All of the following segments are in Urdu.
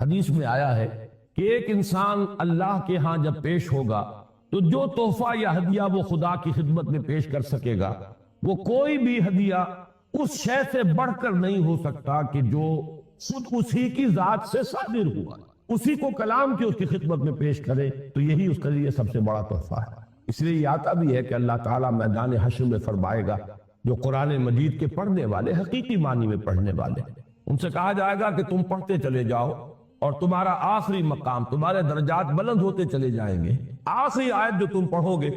حدیث میں آیا ہے کہ ایک انسان اللہ کے ہاں جب پیش ہوگا تو جو تحفہ یا ہدیہ وہ خدا کی خدمت میں پیش کر سکے گا وہ کوئی بھی ہدیہ اس شے سے بڑھ کر نہیں ہو سکتا کہ جو خود اسی کی ذات سے صادر ہوا، اسی کو کلام کی اس کی خدمت میں پیش کرے تو یہی اس کے لیے سب سے بڑا تحفہ ہے۔ اس لیے یہ آتا بھی ہے کہ اللہ تعالیٰ میدان حشر میں فرمائے گا جو قرآن مجید کے پڑھنے والے، حقیقی معنی میں پڑھنے والے، ان سے کہا جائے گا کہ تم پڑھتے چلے جاؤ اور تمہارا آخری مقام، تمہارے درجات بلند ہوتے چلے جائیں گے، آخری آیت جو تم پڑھو گے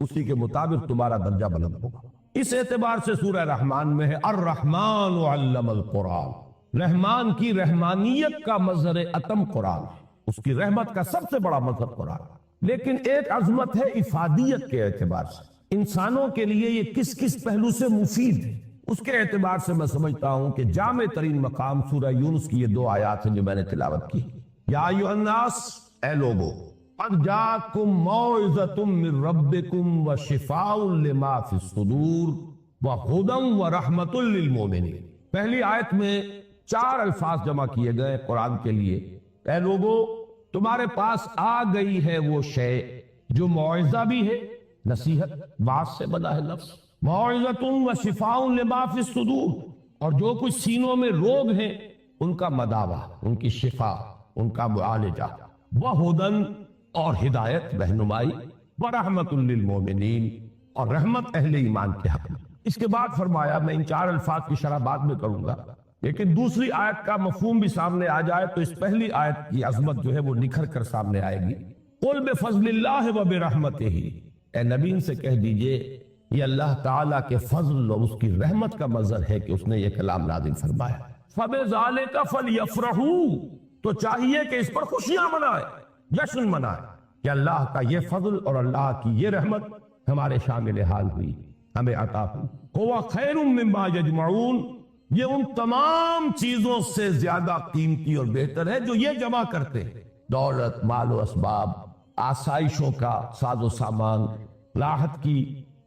اسی کے مطابق تمہارا درجہ بلند ہوگا۔ اس اعتبار سے سورہ رحمان میں ہے الرحمن علم القرآن، رحمان کی رحمانیت کا مظہر اتم قرآن، اس کی رحمت کا سب سے بڑا مظہر قرآن۔ لیکن ایک عظمت ہے افادیت کے اعتبار سے، انسانوں کے لیے یہ کس کس پہلو سے مفید ہے، اس کے اعتبار سے میں سمجھتا ہوں کہ جامع ترین مقام سورہ یونس کی یہ دو آیات ہیں جو میں نے تلاوت کی۔ یا ایھا الناس، اے لوگو، قد جاءکم موعظۃ من ربکم وشفاء لما فی الصدور وہدی ورحمۃ للمؤمنین۔ پہلی آیت میں 4 الفاظ جمع کیے گئے قرآن کے لیے۔ اے لوگو، تمہارے پاس آ گئی ہے وہ شے جو موعظہ بھی ہے، نصیحت، باز سے بنا ہے لفظ، موعظۃ وشفاء لما فی الصدور، اور جو کچھ سینوں میں روگ ہیں ان کا مداوع، ان کی شفا، ان کا معالجہ، وہدی، اور ہدایت، رہنمائی، ورحمۃ للمؤمنین، اور رحمت اہل ایمان کے حق میں۔ اس کے بعد فرمایا، میں ان 4 الفاظ کی شرح بعد میں کروں گا، لیکن دوسری آیت کا مفہوم بھی سامنے آ جائے تو اس پہلی آیت کی عظمت جو ہے وہ نکھر کر سامنے آئے گی۔ قل بفضل اللہ وبرحمتہ، اے نبی ان سے کہہ دیجئے یہ اللہ تعالیٰ کے فضل اور اس کی رحمت کا مظہر ہے کہ اس نے یہ کلام نازل فرمایا۔ فبذالک فلیفرحوا، تو چاہیے کہ اس پر خوشیاں منائے، جشن منائے کہ اللہ کا یہ فضل اور اللہ کی یہ رحمت ہمارے شامل حال ہوئی، ہمیں عطا ہوئی۔ هو خیر مما یجمعون، یہ ان تمام چیزوں سے زیادہ قیمتی اور بہتر ہے جو یہ جمع کرتے ہیں، دولت، مال و اسباب، آسائشوں کا ساز و سامان، راحت کی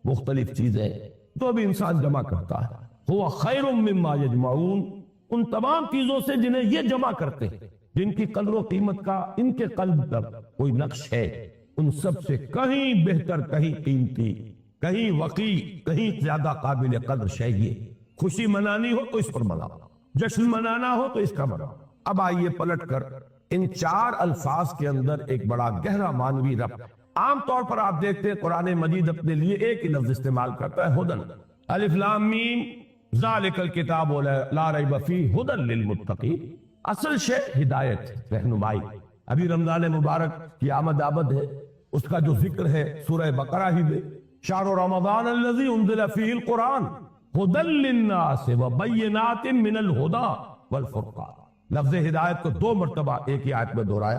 مختلف چیزیں جو بھی انسان جمع کرتا ہے۔ هو خیر مما یجمعون، ان تمام چیزوں سے جنہیں یہ جمع کرتے ہیں، جن کی قدر و قیمت کا ان کے قلب پر کوئی نقش ہے، ان سب سے کہیں بہتر، کہیں قیمتی، کہیں وقی، کہیں زیادہ قابل قدر شے یہ۔ خوشی منانی ہو تو اس پر مناؤ، جشن منانا ہو تو اس کا مناؤ۔ اب آئیے پلٹ کر ان 4 الفاظ کے اندر ایک بڑا گہرا معنوی ربط۔ عام طور پر آپ دیکھتے ہیں قرآن مجید اپنے لیے ایک ہی لفظ استعمال کرتا ہے، ہدن، الف لام میم، ذالک الکتاب لا ریب فیہ ہدی للمتقین۔ اصل شے ہدایت، رہنمائی۔ ابھی رمضان مبارک کی آمد ہے، اس کا جو ذکر ہے سورہ بقرہ ہی میں، شہر رمضان الذی انزل فیہ القرآن ہدی للناس وبینات من الہدی والفرقان۔ لفظ ہدایت کو 2 مرتبہ ایک ہی آیت میں دہرایا،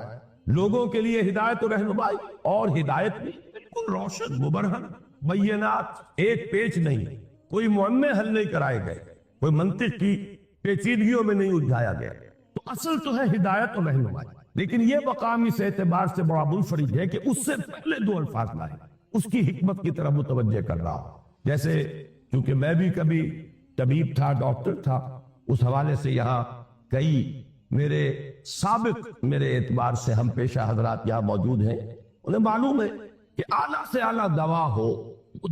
لوگوں کے لیے ہدایت و رہنمائی، اور ہدایت بھی بالکل روشن، مبرہن، بینات، ایک پیچ نہیں، کوئی معمے حل نہیں کرائے گئے، کوئی منطق کی پیچیدگیوں میں نہیں الجھایا گیا۔ تو اصل تو ہے ہدایت و رہنمائی، لیکن یہ مقام اس اعتبار سے بڑا منفرد ہے کہ اس سے پہلے 2 الفاظ لائے، اس کی حکمت کی طرف متوجہ کر رہا ہوں۔ جیسے چونکہ میں بھی کبھی طبیب تھا، ڈاکٹر تھا، اس حوالے سے یہاں کئی میرے سابق میرے اعتبار سے ہم پیشہ حضرات یہاں موجود ہیں، انہیں معلوم ہے کہ اعلیٰ سے اعلیٰ دوا ہو،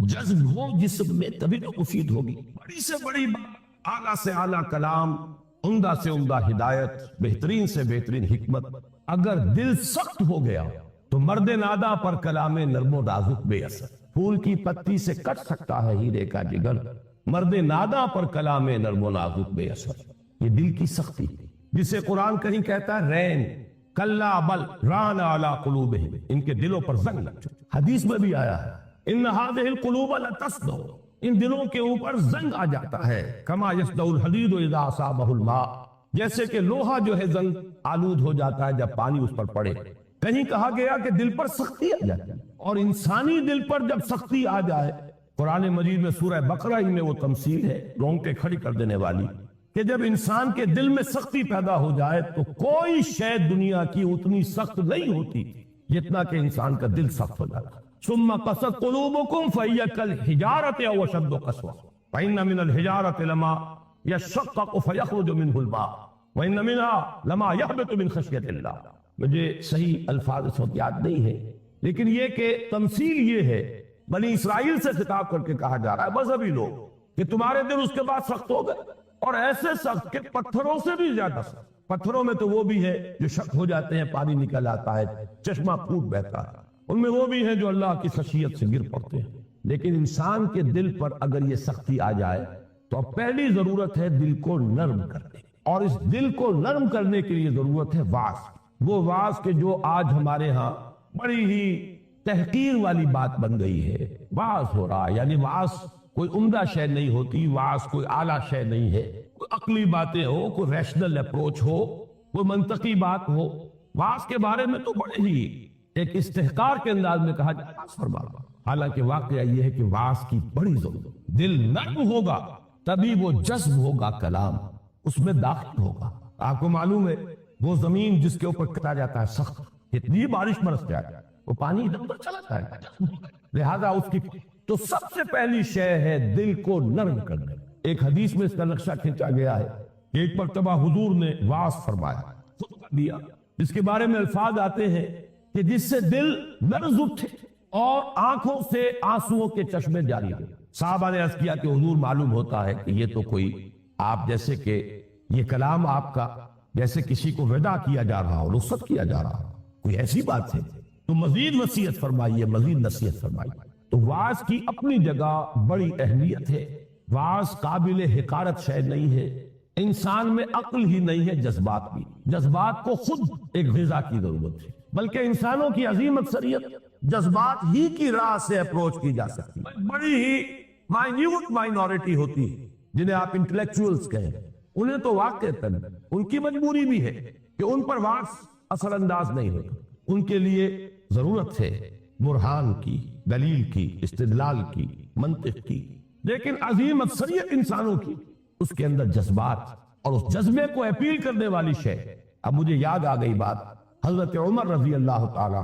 جذب ہو جسم میں، تبھی تو مفید ہوگی۔ بڑی سے بڑی بات، اعلیٰ سے اعلیٰ کلام، عمدہ سے عمدہ ہدایت، بہترین سے بہترین حکمت، اگر دل سخت ہو گیا تو مرد نادا پر کلام نرم و نازک بے اثر۔ پھول کی پتی سے کٹ سکتا ہے ہیرے کا جگر، مرد نادا پر کلام نرم و نازک بے اثر۔ یہ دل کی سختی جسے قرآن کہیں کہتا ہے رین، کلا بل ران علی قلوبہم، ان کے دلوں پر زنگ لگ چکا۔ حدیث میں بھی آیا ہے ان هذه القلوب لتصدع، ان دلوں کے اوپر زنگ آ جاتا ہے، کما یصدع الحدید اذا اصابہ الماء، جیسے کہ لوہا جو ہے زنگ آلود ہو جاتا ہے جب پانی اس پر پڑے۔ کہیں کہا گیا کہ دل پر سختی آ جاتی ہے، اور انسانی دل پر جب سختی آ جائے، قرآن مجید میں سورہ بقرہ ہی میں وہ تمثیل ہے رونگٹے کھڑی کر دینے والی، کہ جب انسان کے دل میں سختی پیدا ہو جائے تو کوئی شے دنیا کی اتنی سخت نہیں ہوتی جتنا کہ انسان کا دل سخت ہو جاتا ہے۔ ثم قست قلوبکم فہی کالحجارۃ او اشد قسوۃ فإن من الحجارۃ لما یشقق فیخرج منہ الماء وَإِنَّ مِنْهَا لَمَا يَهْبِطُ مِنْ خَشْيَةِ اللَّهِ. مجھے صحیح الفاظ اس وقت یاد نہیں ہے، لیکن یہ کہ تمثیل یہ ہے، بنی اسرائیل سے خطاب کر کے کہا جا رہا ہے مذہبی لوگ کہ تمہارے دل اس کے بعد سخت ہو گئے، اور ایسے سخت کہ پتھروں سے بھی زیادہ سخت. پتھروں میں تو وہ بھی ہے جو شک ہو جاتے ہیں، پانی نکل آتا ہے، چشمہ پھوٹ بہتا ہے، ان میں وہ بھی ہیں جو اللہ کی خشیت سے گر پڑتے ہیں. لیکن انسان کے دل پر اگر یہ سختی آ جائے تو پہلی ضرورت ہے دل کو نرم کرنے، اور اس دل کو نرم کرنے کے لیے ضرورت ہے واعظ. وہ واعظ کے جو آج ہمارے ہاں بڑی ہی تحقیر والی بات بن گئی ہے. واعظ ہو رہا ہے، یعنی واعظ کوئی عمدہ شے نہیں ہوتی، واعظ کوئی اعلیٰ شے نہیں ہے، کوئی عقلی باتیں ہو، کوئی ریشنل اپروچ ہو، کوئی منطقی بات ہو. واعظ کے بارے میں تو بڑے ہی ایک استحقار کے انداز میں کہا جائے واعظ فرما. حالانکہ واقعہ یہ ہے کہ واعظ کی بڑی ضرورت. دل نرم ہوگا تبھی وہ جذب ہوگا، کلام اس میں داخل ہوگا. آپ کو معلوم ہے وہ زمین جس کے اوپر کٹا جاتا ہے سخت، اتنی بارش برس جائے وہ پانی ادھر ادھر چلا جائے گا، لہذا اس کی تو سب سے پہلی شے ہے دل کو نرم کرنا. ایک حدیث میں اس کا نقشہ کھینچا گیا ہے کہ ایک مرتبہ حضور نے واعظ فرمایا، خطبہ دیا، جس کے بارے میں الفاظ آتے ہیں کہ جس سے دل لرز اٹھے اور آنکھوں سے آنسوؤں کے چشمے جاری ہوئے. صحابہ نے عرض کیا کہ حضور معلوم ہوتا ہے کہ یہ تو کوئی آپ جیسے کہ یہ کلام آپ کا جیسے کسی کو ودا کیا جا رہا ہو، رخصت کیا جا رہا ہو، کوئی ایسی بات ہے تو مزید نصیحت فرمائیے، مزید نصیحت فرمائیے. تو واعظ کی اپنی جگہ بڑی اہمیت ہے. واعظ قابل حقارت شے نہیں ہے. انسان میں عقل ہی نہیں ہے، جذبات بھی. جذبات کو خود ایک غذا کی ضرورت ہے، بلکہ انسانوں کی عظیم اکثریت جذبات ہی کی راہ سے اپروچ کی جا سکتی ہے. بڑی ہی مائنیوٹ مائنورٹی ہوتی ہے جنہیں آپ انٹلیکچوئلز کہیں، انہیں تو واقعتاً ان کی مجبوری بھی ہے کہ ان پر واعظ اثر انداز نہیں ہوتا. ان کے لیے ضرورت ہے برہان کی، دلیل کی، استدلال کی، منطق کی. لیکن عظیم اکثریت انسانوں کی اس کے اندر جذبات اور اس جذبے کو اپیل کرنے والی شے. اب مجھے یاد آ گئی بات، حضرت عمر رضی اللہ تعالیٰ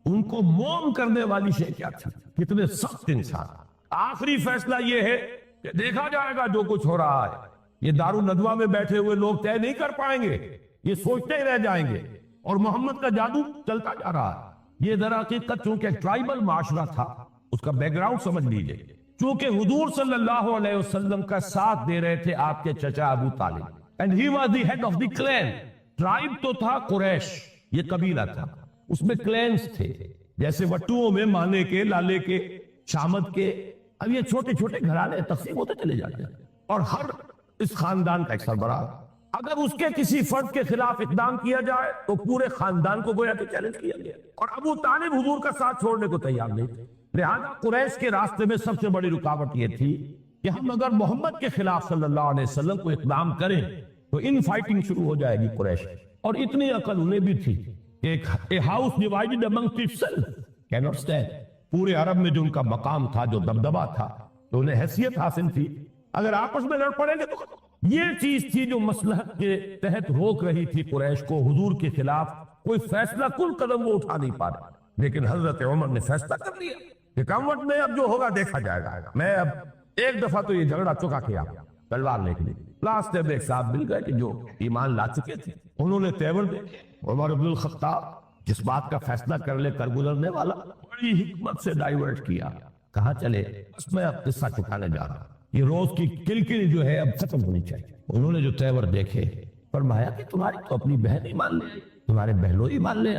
ان کو موم کرنے والی شے کیا تھی؟ کتنے سخت انسان. آخری فیصلہ یہ ہے کہ دیکھا جائے گا جو کچھ ہو رہا ہے، یہ دارالندوہ میں بیٹھے ہوئے لوگ طے نہیں کر پائیں گے، یہ سوچتے ہی رہ جائیں گے، اور محمد کا جادو چلتا جا رہا ہے. یہ در حقیقت چونکہ ٹرائبل معاشرہ تھا، اس کا بیک گراؤنڈ سمجھ لیجئے. چونکہ حضور صلی اللہ علیہ وسلم کا ساتھ دے رہے تھے آپ کے چچا ابو طالب، and he was the head of the clan. Tribe تو تھا قریش، یہ قبیلہ تھا، اس میں کلینز تھے، جیسے وٹوؤں میں مانے کے، لالے کے، شامت کے. اب یہ چھوٹے چھوٹے گھرانے تقسیم ہوتے چلے جاتے ہیں، اور ہر اس خاندان کا ایک سربراہ. اگر اس کے کسی فرد کے خلاف اقدام کیا جائے تو پورے خاندان کو گویا کہ چیلنج کیا گیا، اور ابو طالب حضور کا ساتھ چھوڑنے کو تیار نہیں تھے. لہذا قریش کے راستے میں سب سے بڑی رکاوٹ یہ تھی کہ ہم اگر محمد کے خلاف صلی اللہ علیہ وسلم کو اقدام کریں تو ان فائٹنگ شروع ہو جائے گی قریش. اور اتنی عقل انہیں بھی تھی کہ a house divided amongst itself cannot stand. پورے عرب میں جو ان کا مقام تھا، جو دبدبہ تھا، تو انہیں حیثیت حاصل تھی. اگر آپس میں لڑ پڑیں گے تو یہ چیز تھی جو مصلحت کے تحت روک رہی تھی قریش کو حضور کے خلاف کوئی فیصلہ کل قدم وہ اٹھا نہیں پا رہا. لیکن حضرت عمر نے فیصلہ کر لیا کہ کموٹ میں اب جو ہوگا دیکھا جائے گا. میں اب ایک دفعہ تو یہ جھگڑا چکا کیا تلوار لے کے لیے. لاسٹ میں ایک صاحب مل گئے کہ جو ایمان لا چکے تھے، انہوں نے تیور دے عمر بن الخطاب جس بات کا فیصلہ کر لے کر گزرنے والا، بڑی حکمت سے ڈائیورٹ کیا. کہاں چلے؟ بس میں اب قصہ چکانے جا رہا ہوں. یہ روز کی کلکلی جو ہے اب ختم ہونی چاہیے. انہوں نے جو تیور دیکھے، فرمایا کہ تمہاری تو اپنی بہن ہی مان لے، تمہارے بہنوں ہی مان لے.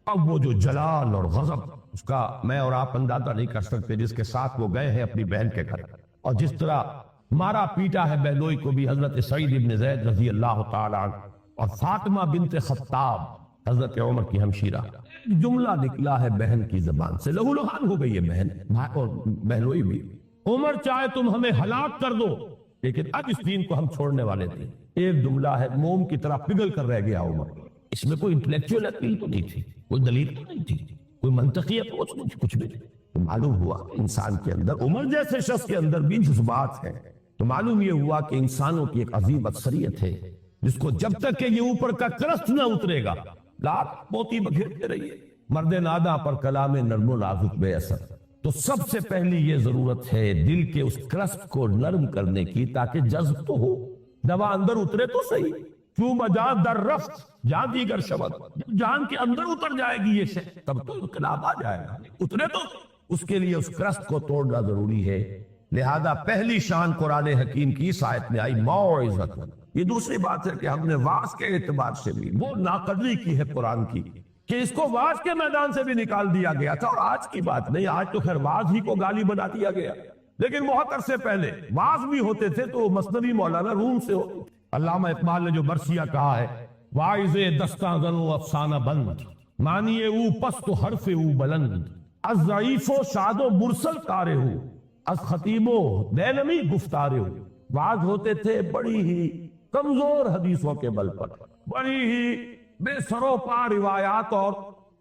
اب وہ جو جلال اور غضب اس کا میں اور آپ اندازہ نہیں کر سکتے جس کے ساتھ وہ گئے ہیں اپنی بہن کے گھر، اور جس طرح مارا پیٹا ہے بہنوئی کو بھی حضرت سعید ابن زید رضی اللہ تعالیٰ عنہ، اور فاطمہ بنت خطاب حضرت عمر کی ہمشیرہ. جملہ نکلا ہے بہن کی زبان سے، لہو لہان ہو گئی ہے بہن اور بہنوئی بھی. عمر چاہے تم ہمیں ہلاک کر دو لیکن اب اس دین کو ہم چھوڑنے والے تھے. ایک جملہ ہے، موم کی طرح پگھل کر رہ گیا عمر. اس میں کوئی انٹلیکچوئل اپیل تو نہیں تھی، کوئی دلیل تو نہیں تھی، کوئی منطقی اپروچ نہیں تھی، کچھ بھی نہیں. تو معلوم ہوا انسان کے اندر، عمر جیسے شخص کے اندر بھی جذبات ہیں. تو معلوم یہ ہوا کہ انسانوں کی ایک عظیم اکثریت ہے جس کو جب تک کہ یہ اوپر کا کرست نہ اترے گا لاکھ موتی بکھیرتے رہیے. مرد ناداں پر کلام نرم و نازک بے اثر. تو سب سے پہلی یہ ضرورت ہے دل کے اس کرسٹ کو نرم کرنے کی، تاکہ جذب تو ہو، دوا اندر اترے تو صحیح. چوں بجا در رفت جان دیگر شود، جب جان کے اندر اتر جائے گی یہ شے تب تو انقلاب آ جائے گا، اترے تو اس کے لیے اس کرست کو توڑنا ضروری ہے۔ لہذا پہلی شان قرآن حکیم کی اس آیت میں آئی موعظۃ۔ یہ دوسری بات ہے کہ ہم نے واعظ کے اعتبار سے بھی وہ ناقدری کی ہے قرآن کی کہ اس کو واعظ کے میدان سے بھی نکال دیا گیا تھا، اور آج کی بات نہیں، آج تو خیر واعظ ہی کو گالی بنا دیا گیا، لیکن بہت عرصے پہلے واعظ بھی ہوتے تھے تو مثنوی مولانا روم سے ہوتے تھے۔ علامہ اقبال نے جو مرثیہ کہا ہے، واعظ دستاں زن و افسانہ بند، معنی او پست و حرف او بلند، از ضعیف و شاد و مرسل کارے ہو، از خطیب و دینمی گفتارے ہو۔ واعظ ہوتے تھے بڑی ہی کمزور حدیثوں کے بل پر، بڑی ہی بے سر و پا روایات اور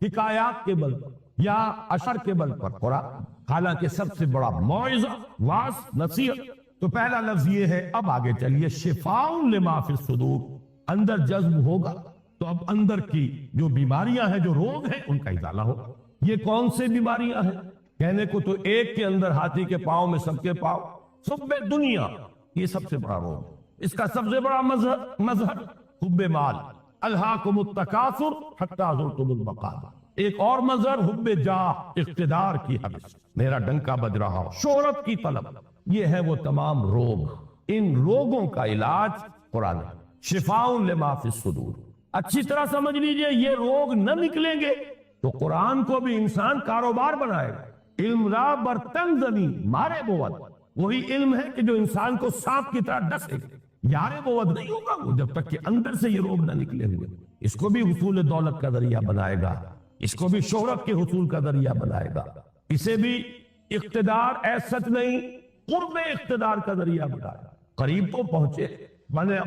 حکایات کے بل پر یا اشر کے بل پر قرآن، حالانکہ سب سے بڑا موعظہ واعظ نصیحت۔ تو پہلا لفظ یہ ہے۔ اب آگے چلیے، شفاء لما فی الصدور، اندر جذب ہوگا تو اب اندر کی جو بیماریاں ہیں، جو روگ ہیں، ان کا ازالہ ہوگا۔ یہ کون سے بیماریاں ہیں؟ کہنے کو تو ایک کے اندر ہاتھی کے پاؤں میں سب کے پاؤں، حب دنیا، یہ سب سے بڑا روگ ہے۔ اس کا سب سے بڑا مظہر حب مال، الہاکم التکاثر حتی زرتم المقابر۔ ایک اور مظہر حب جاہ، اقتدار کی حوث، میرا ڈنکا بج رہا ہو، شہرت کی طلب۔ یہ ہے وہ تمام روگ۔ ان روگوں کا علاج قرآن ہے، شفاء لما فی الصدور۔ اچھی طرح سمجھ لیجئے، یہ روگ نہ نکلیں گے تو قرآن کو بھی انسان کاروبار بنائے گا۔ علم را برتن زنی مارے بود، وہی علم ہے کہ جو انسان کو سانپ کی طرح ڈسے گا۔ یارے بود نہیں ہوگا وہ جب تک کہ اندر سے یہ روگ نہ نکلے ہوئے۔ اس کو بھی حصول دولت کا ذریعہ بنائے گا، اس کو بھی شہرت کے حصول کا ذریعہ بنائے گا، اسے بھی اقتدار ایسا نہیں، قرب اقتدار کا ذریعہ بنائے گا۔ قریب تو پہنچے،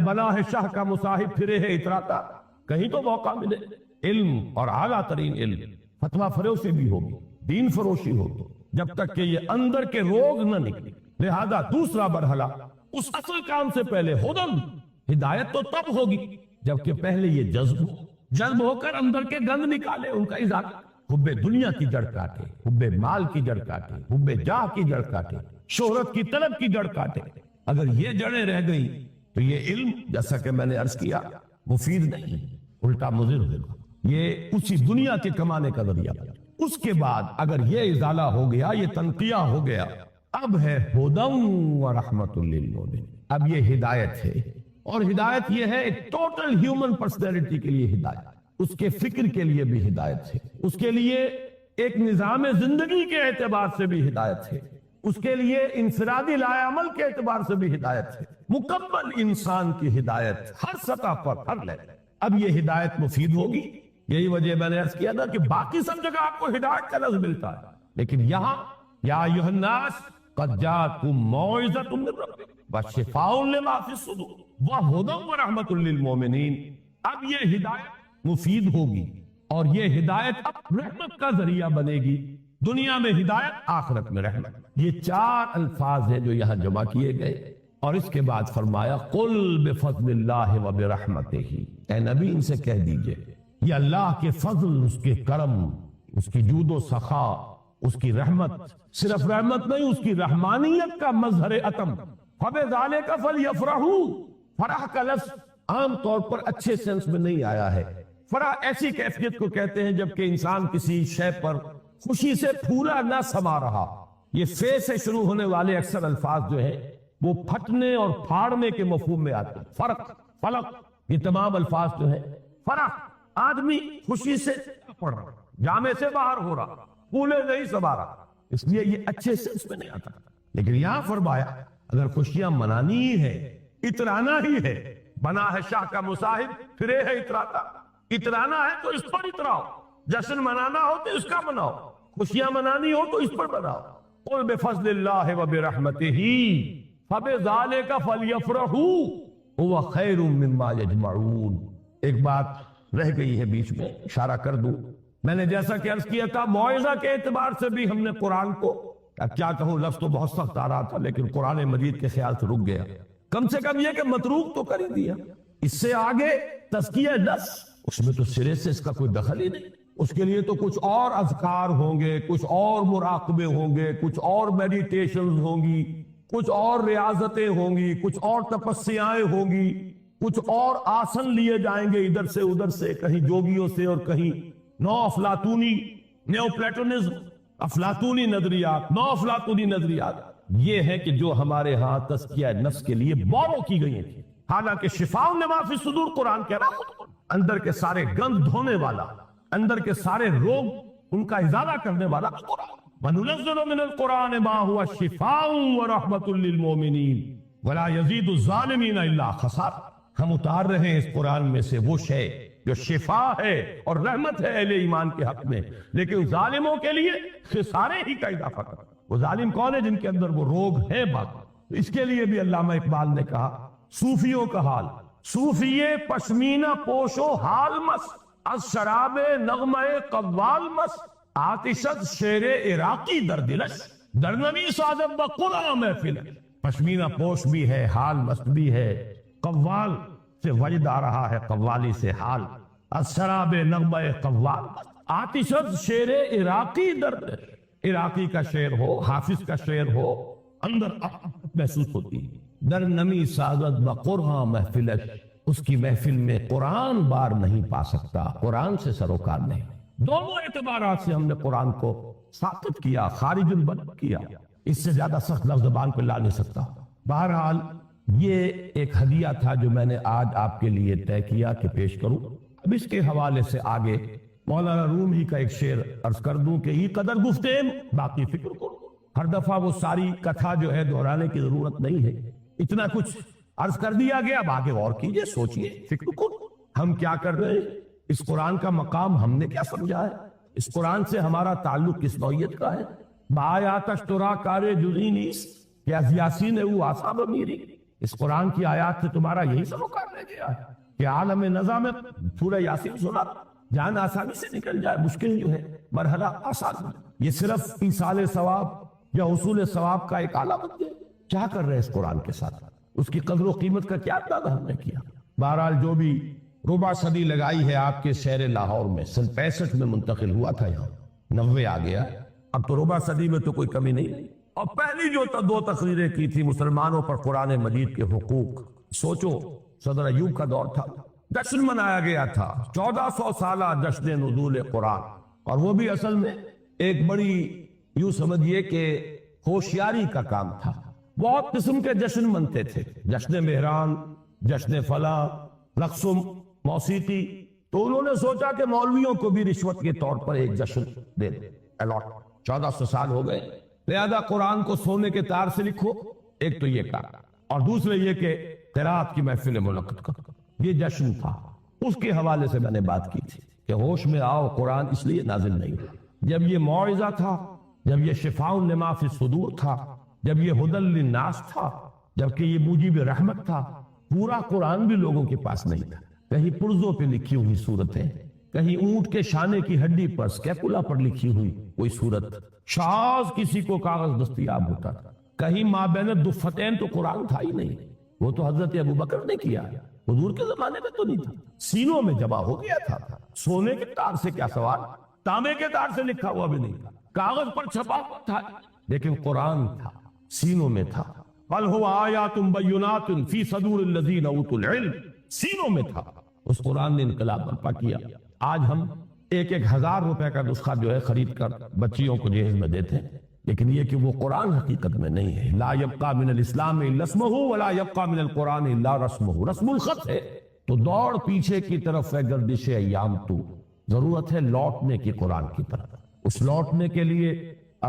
بنا ہے شاہ کا مصاحب، پھرے ہے اتراتا، کہیں تو موقع ملے۔ علم اور اعلیٰ ترین علم فتویٰ فروشی بھی ہوگی، دین فروشی ہوگی، جب تک کہ یہ اندر کے روگ نہ نکلے۔ لہذا دوسرا مرحلہ، اس اصل کام سے پہلے ہدن، ہدایت تو تب ہوگی جبکہ پہلے یہ جذب ہو کر اندر کے گند نکالے، ان کا اضافہ۔ حب دنیا کی جڑ کاٹے، حب مال کی جڑ کاٹے، حب جاہ کی جڑ کاٹے، شہرت کی طلب کی جڑ کاٹے۔ اگر یہ جڑیں رہ گئی تو یہ علم، جیسا کہ میں نے عرض کیا، مفید نہیں، الٹا مضر ہوگا۔ یہ اسی دنیا کے کمانے کا ذریعہ بنا۔ اس کے بعد اگر یہ ازالہ ہو گیا، یہ تنقیہ ہو گیا، اب ہے ہدی و رحمت للمؤمنین۔ اب یہ ہدایت ہے، اور ہدایت یہ ہے ایک ٹوٹل ہیومن پرسنالٹی کے لیے ہدایت، اس کے فکر کے لیے بھی ہدایت ہے، اس کے لیے ایک نظام زندگی کے اعتبار سے بھی ہدایت ہے، اس کے لیے انفرادی لائے عمل کے اعتبار سے بھی ہدایت ہے، مکمل انسان کی ہدایت ہر سطح پر، ہر لیول۔ اب یہ ہدایت مفید ہوگی۔ یہی وجہ میں نے عرض کیا تھا کہ باقی سب جگہ آپ کو ہدایت کا لفظ ملتا ہے، لیکن یہاں یا ایھا الناس قد جاءتکم موعظۃ من ربکم وشفاء لما فی الصدور وہدی ورحمۃ للمؤمنین۔ اب یہ ہدایت مفید ہوگی، اور یہ ہدایت اب رحمت کا ذریعہ بنے گی، دنیا میں ہدایت، آخرت میں رحمت۔ یہ چار الفاظ ہیں جو یہاں جمع کیے گئے، اور اس کے بعد فرمایا قل بفضل اللہ وبرحمتہ، اے نبی ان سے کہہ دیجئے یہ اللہ کے فضل، اس کے کرم، اس کی جود و سخا، اس کی رحمت، صرف رحمت نہیں، اس کی رحمانیت کا مظہر اتم۔ فبذالک فلیفرحوا، فرح کا لفظ عام طور پر اچھے سینس میں نہیں آیا ہے۔ فرح ایسی کیفیت کو کہتے ہیں جبکہ انسان کسی شے پر خوشی سے پھولا نہ سما رہا۔ یہ فے سے شروع ہونے والے اکثر الفاظ جو ہیں وہ پھٹنے اور پھاڑنے کے مفہوم میں آتے ہیں۔ فرق، فلق، یہ تمام الفاظ جو ہیں، فرح، آدمی خوشی سے پڑ رہا، جامے سے باہر ہو رہا، پھولے نہیں سما رہا، اس لیے یہ اچھے سینس میں نہیں آتا۔ لیکن یہاں فرمایا اگر خوشیاں منانی ہی ہے، اترانا ہی ہے، بنا ہے شاہ کا مصاحب، پھرے ہے اتراتا، اترانا ہے تو اس پر اتراؤ، جشن منانا ہو تو اس کا مناؤ، خوشیاں منانی ہو تو اس پر مناؤ۔ قل بفضل اللہ وبرحمتہ فبذالک فلیفرحوا هو خیر مما یجمعون۔ ایک بات رہ گئی ہے بیچ میں، اشارہ کر دوں۔ میں نے جیسا کہ عرض کیا تھا، موعظہ کے اعتبار سے بھی ہم نے قرآن کو، اب کیا کہوں، لفظ تو بہت سخت آ رہا تھا لیکن قرآن مجید کے خیال سے رک گیا، کم سے کم یہ کہ متروک تو کر ہی دیا۔ اس سے آگے تزکیہ نفس، اس میں تو سرے سے اس کا کوئی دخل ہی نہیں۔ اس کے لیے تو کچھ اور اذکار ہوں گے، کچھ اور مراقبے ہوں گے، کچھ اور میڈیٹیشنز ہوں گی، کچھ اور ریاضتیں ہوں گی، کچھ اور تپسیائیں ہوں گی، کچھ اور آسن لیے جائیں گے ادھر سے ادھر سے، کہیں جوگیوں سے اور کہیں نو افلاطونی نیو پلیٹونزم، افلاطونی نظریات، نو افلاطونی نظریات، یہ ہے کہ جو ہمارے ہاں تزکیہ نفس کے لیے بورو کی گئی ہیں، حالانکہ شفاء لما فی الصدور قرآن کہہ رہا ہے اندر کے سارے گند دھونے والا، اندر کے سارے روگ ان کا ازالہ کرنے والا قرآن۔ وَنُنَزِّلُ مِنَ الْقُرْآنِ مَا هُوَ شِفَاءٌ وَرَحْمَةٌ لِّلْمُؤْمِنِينَ وَلَا يَزِيدُ الظَّالِمِينَ إِلَّا خَسَارًا۔ ہم اتار رہے ہیں اس قرآن میں سے وہ شے جو شفا ہے اور رحمت ہے اہل ایمان کے حق میں، لیکن ظالموں کے لیے خسارے ہی کا اضافہ کرتا۔ وہ ظالم کون ہے؟ جن کے اندر وہ روگ ہے باقی۔ اس کے لیے بھی علامہ اقبال نے کہا صوفیوں کا حال، صوفیے پشمینہ پوشو حال مس، از شراب نغمہ قوال مس، آتشت شیر عراقی در دلش، در نمی سازد با قرآن محفل۔ پشمینہ پوش بھی ہے، حال مست بھی ہے، قوال سے وجد آ رہا ہے، قوالی سے حال، از شراب نغمہ قوال مس، آتشت شیر عراقی در دلش۔ عراقی کا شعر ہو، حافظ کا شعر ہو، اندر محسوس ہوتی ہے۔ در نمی سازد با قرآن محفلش، اس کی محفل میں قرآن بار نہیں پا سکتا، قرآن سے سروکار نہیں۔ دونوں اعتبارات سے ہم نے قرآن کو ساقط کیا، خارج البلد کیا، اس سے زیادہ سخت لفظ زبان پہ لا نہیں سکتا۔ بہرحال یہ ایک ہدیہ تھا جو میں نے آج آپ کے لیے طے کیا کہ پیش کروں۔ اب اس کے حوالے سے آگے مولانا رومی کا ایک شعر عرض کر دوں کہ یہ قدر گفتیم باقی فکر کرو۔ ہر دفعہ وہ ساری کتھا جو ہے دہرانے کی ضرورت نہیں ہے، اتنا کچھ عرض کر دیا گیا، اب آگے غور کیجئے، سوچئے، فکر کرو ہم کیا کر رہے ہیں، اس قرآن کا مقام ہم نے کیا سمجھا ہے، اس قرآن سے ہمارا تعلق کس نوعیت کا ہے۔ بآیاتش ترا کار جزئی نیست کہ از یاسین او آساب میری، اس قرآن کی آیات سے تمہارا یہی سروکار رہ گیا ہے کہ عالم نظام میں سورہ یاسین سنا جان آسانی سے نکل جائے، مشکل جو ہے مرحلہ آسان ہے، یہ صرف ایصال ثواب یا حصول ثواب کا ایک آلہ بن گیا۔ کیا کر رہے ہیں اس قرآن کے ساتھ، اس کی قدر و قیمت کا کیا اندازہ ہم نے کیا۔ بہرحال جو بھی ربع صدی لگائی ہے آپ کے شہر لاہور میں، سن 65 میں منتقل ہوا تھا، یہاں 90 آ گیا، اب تو ربع صدی میں تو کوئی کمی نہیں۔ اور پہلی جو 2 تقریریں کی تھی مسلمانوں پر قرآن مجید کے حقوق، سوچو صدر ایوب کا دور تھا، جشن منایا گیا تھا، 1400 سالہ جشن نزول قرآن، اور وہ بھی اصل میں ایک بڑی یوں سمجھیے کہ ہوشیاری کا کام تھا۔ بہت قسم کے جشن منتے تھے، جشن مہران، جشن فلاں، رقص و موسیقی، تو انہوں نے سوچا کہ مولویوں کو بھی رشوت کے طور پر ایک جشن دے دیں، الاٹ۔ 1400 سال ہو گئے، لہذا قرآن کو سونے کے تار سے لکھو، ایک تو یہ کہا، اور دوسرے یہ کہ قرات کی محفل منعقد کرو، یہ جشن تھا۔ اس کے حوالے سے میں نے بات کی تھی کہ ہوش میں آؤ، قرآن اس لیے نازل نہیں ہوا، جب یہ موعظہ تھا، جب یہ شفاء لما فی الصدور تھا، جب یہ ہدی للناس تھا، جبکہ یہ موجب رحمت تھا، پورا قرآن بھی لوگوں کے پاس نہیں تھا۔ کہیں پرزوں پہ لکھی ہوئی صورتیں، کہیں اونٹ کے شانے کی ہڈی پر سکیپولا پر لکھی ہوئی کوئی صورت، شاذ کسی کو کاغذ دستیاب ہوتا تھا، کہیں مابین الدفتین تو قرآن تھا ہی نہیں، وہ تو حضرت ابوبکر نے کیا، حضور کے زمانے میں تو نہیں تھا، سینوں میں جمع ہو گیا تھا۔ سونے کے تار سے کیا سوال، تانبے کے تار سے لکھا ہوا بھی نہیں تھا، کاغذ پر چھپا ہوا تھا، لیکن قرآن تھا، سینوں میں تھا۔ بل هو آیات بینات فی صدور الذین اوتوا العلم، سینوں میں تھا۔ اس قرآن نے انقلاب برپا کیا۔ آج ہم 1,000 روپے کا نسخہ جو ہے خرید کر بچیوں کو جہیز میں دیتے ہیں، لیکن یہ کہ وہ قرآن حقیقت میں نہیں ہے۔ لا یبقى من الاسلام الا اسمہ ولا یبقى من القرآن الا رسمہ، رسم الخط ہے تو دوڑ پیچھے کی طرف ہے گردش ایام تو، ضرورت ہے لوٹنے کی قرآن کی طرف۔ اس لوٹنے کے لیے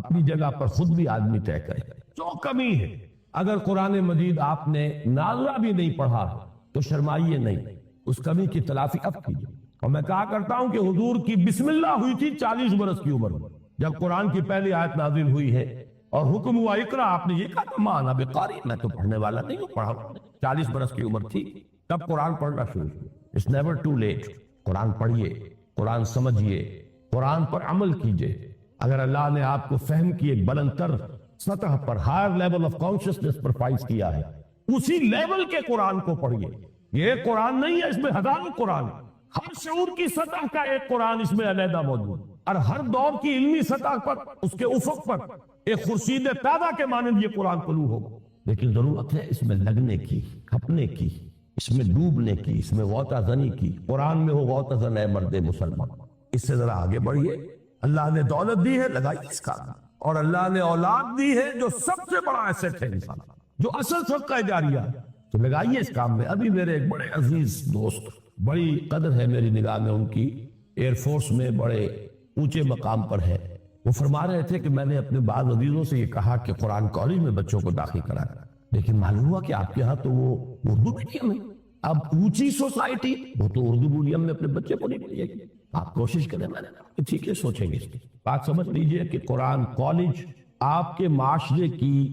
اپنی جگہ پر خود بھی آدمی طے کرے۔ جو کمی ہے، اگر قرآن مجید آپ نے ناظرہ بھی نہیں پڑھا تو شرمائیے نہیں، اس کمی کی تلافی اب کیجیے۔ اور میں کہا کرتا ہوں کہ حضور کی بسم اللہ ہوئی تھی 40 برس کی عمر میں، جب قرآن کی پہلی آیت نازل ہوئی ہے اور حکم ہوا اقرا، آپ نے یہ کہا تھا ماں انا بقاری، میں تو پڑھنے والا نہیں ہوں، پڑھا 40 برس کی عمر تھی تب قرآن پڑھنا شروع کیا۔ اٹس نیور ٹو لیٹ، قرآن پڑھیے، قرآن سمجھیے، قرآن پر عمل کیجیے۔ اگر اللہ نے آپ کو فہم کی ایک بلند تر سطح پر، ہائر لیول آف کانشسنس پر فائز کیا ہے، اسی لیول کے قرآن کو پڑھیے۔ یہ قرآن نہیں ہے، اس میں ہزاروں قرآن، ہر شعور کی سطح کا ایک قرآن اس میں علیحدہ موجود، اور ہر دور کی علمی سطح پر، اس کے افق پر ایک خورشید تازہ کے مانند یہ قرآن طلوع ہوگا۔ لیکن ضرورت ہے اس میں لگنے کی، کھپنے کی، اس میں ڈوبنے کی، اس میں غوطہ زنی کی. قرآن میں ہو غوطہ زن اے مرد مسلمان. اس سے ذرا آگے بڑھیے. اللہ نے دولت دی ہے، لگائیے اس کام میں. اور اللہ نے اولاد دی ہے جو سب سے بڑا ایسٹ ہے انسان، جو اصل صدقہ جاریہ ہے، تو لگائیے اس کام میں. ابھی میرے ایک بڑے عزیز دوست، بڑی قدر ہے میری نگاہ میں ان کی، ایئر فورس میں بڑے اونچے مقام پر ہے، وہ فرما رہے تھے کہ میں نے اپنے بعض عزیزوں سے یہ کہا کہ قرآن کالج میں بچوں کو داخل کرایا، لیکن معلوم ہوا کہ آپ کے ہاں تو وہ اردو میڈیم ہے. اب اونچی سوسائٹی وہ تو اردو میڈیم میں اپنے بچے کو نہیں پڑھے گی. آپ کوشش کریں. میں نے ٹھیک ہے سوچیں گے اس کی بات. سمجھ لیجئے کہ قرآن کالج آپ کے معاشرے کی